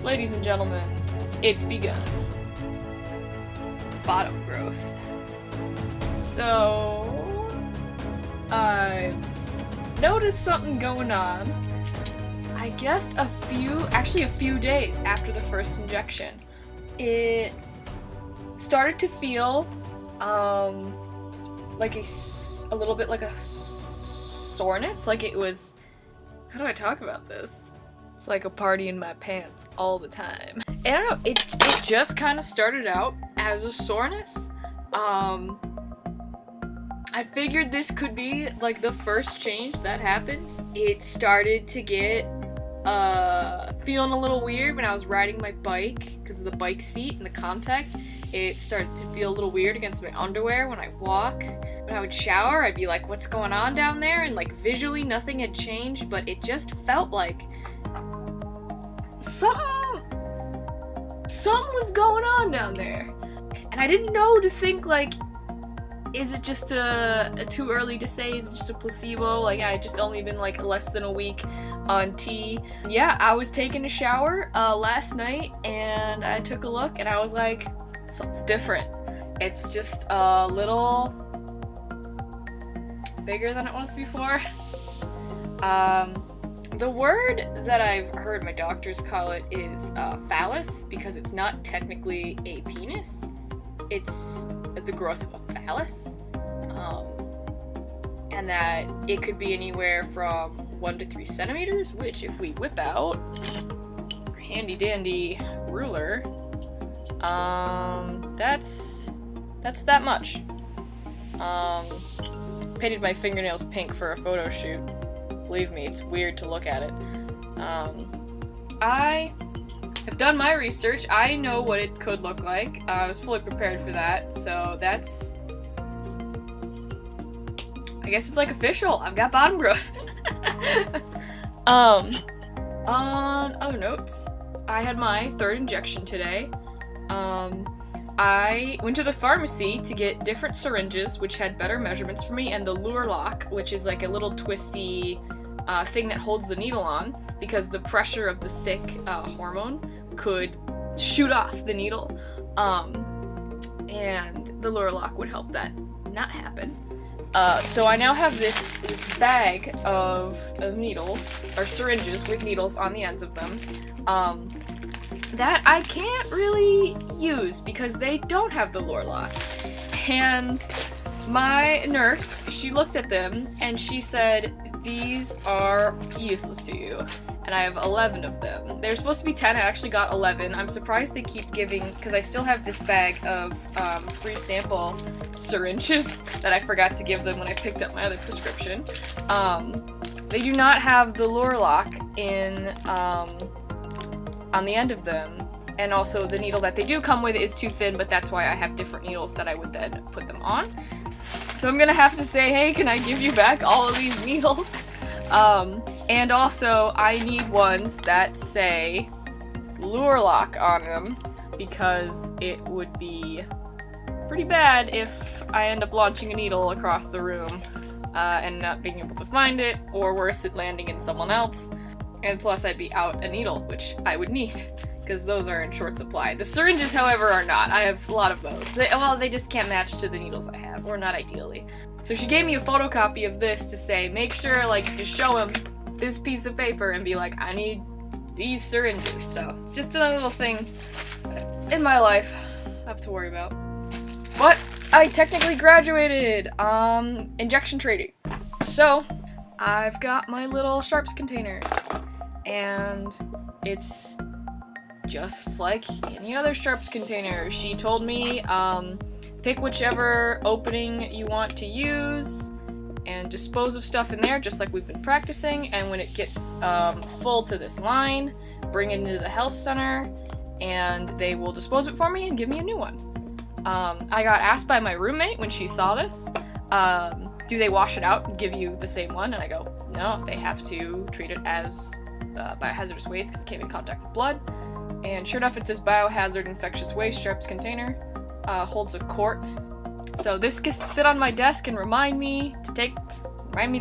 Ladies and gentlemen, it's begun. Bottom growth. So, I noticed something going on. I guessed a few days after the first injection. It started to feel, like a little bit like a soreness, like it was, how do I talk about this? It's like a party in my pants all the time. And I don't know, it just kind of started out as a soreness. I figured this could be like the first change that happened. It started to get feeling a little weird when I was riding my bike because of the bike seat and the contact. It started to feel a little weird against my underwear when I walk. When I would shower, I'd be like, what's going on down there? And like visually nothing had changed, but it just felt like something was going on down there. And I didn't know to think like, is it just too early to say? Is it just a placebo? Like I had just only been like less than a week on T. Yeah, I was taking a shower last night and I took a look and I was like, something's different. It's just a little bigger than it was before. The word that I've heard my doctors call it is phallus, because it's not technically a penis. It's the growth of a phallus. And that it could be anywhere from 1 to 3 centimeters, which if we whip out our handy dandy ruler, that's that much. Painted my fingernails pink for a photo shoot. Believe me, it's weird to look at it. I have done my research. I know what it could look like. I was fully prepared for that, so that's... I guess it's like official. I've got bottom growth. On other notes, I had my 3rd injection today. I went to the pharmacy to get different syringes, which had better measurements for me, and the Lure-Lock, which is like a little twisty thing that holds the needle on, because the pressure of the thick hormone could shoot off the needle, and the Lure-Lock would help that not happen. So I now have this bag of needles, or syringes with needles on the ends of them, that I can't really use because they don't have the Lure-Lock. And my nurse, she looked at them and she said, these are useless to you. And I have 11 of them. They're supposed to be 10, I actually got 11. I'm surprised they keep giving, because I still have this bag of free sample syringes that I forgot to give them when I picked up my other prescription. They do not have the Lure-Lock in, on the end of them, and also the needle that they do come with is too thin, but that's why I have different needles that I would then put them on. So I'm gonna have to say, hey, can I give you back all of these needles? And also, I need ones that say Lure-Lock on them, because it would be pretty bad if I end up launching a needle across the room and not being able to find it, or worse, it landing in someone else. And plus I'd be out a needle, which I would need, because those are in short supply. The syringes, however, are not. I have a lot of those. They just can't match to the needles I have, or not ideally. So she gave me a photocopy of this to say, make sure, like, you show him this piece of paper and be like, I need these syringes. So, it's just another little thing in my life I have to worry about. But I technically graduated injection trading. So, I've got my little sharps container. And it's just like any other sharps container. She told me, pick whichever opening you want to use and dispose of stuff in there just like we've been practicing, and when it gets full to this line, bring it into the health center and they will dispose of it for me and give me a new one. I got asked by my roommate when she saw this, do they wash it out and give you the same one? And I go, no, they have to treat it as biohazardous waste because it came in contact with blood. And sure enough, it says biohazard infectious waste sharps container, holds a quart. So this gets to sit on my desk and remind me to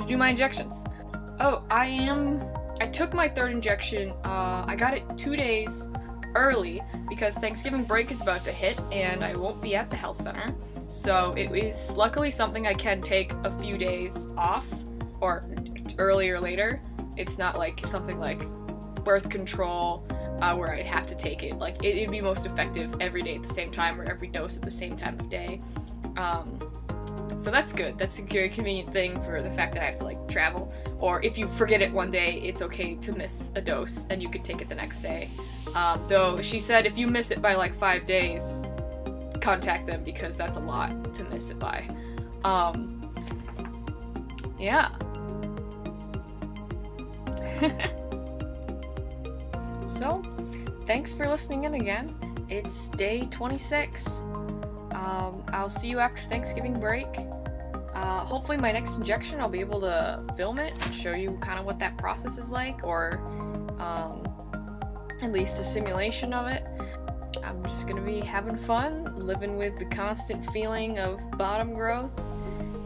do my injections. Oh, I took my 3rd injection, I got it 2 days early because Thanksgiving break is about to hit and I won't be at the health center. So it is luckily something I can take a few days off, or early or later. It's not like something like birth control where I'd have to take it. Like it'd be most effective every day at the same time or every dose at the same time of day. So that's good. That's a very convenient thing for the fact that I have to like travel. Or if you forget it one day, it's okay to miss a dose and you could take it the next day. Though she said if you miss it by like 5 days, contact them because that's a lot to miss it by. Yeah. So, thanks for listening in again. It's day 26. I'll see you after Thanksgiving break. Hopefully my next injection I'll be able to film it and show you kind of what that process is like, or at least a simulation of it. I'm just gonna be having fun, living with the constant feeling of bottom growth,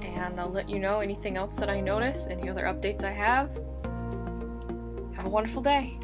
and I'll let you know anything else that I notice, any other updates I have. Have a wonderful day.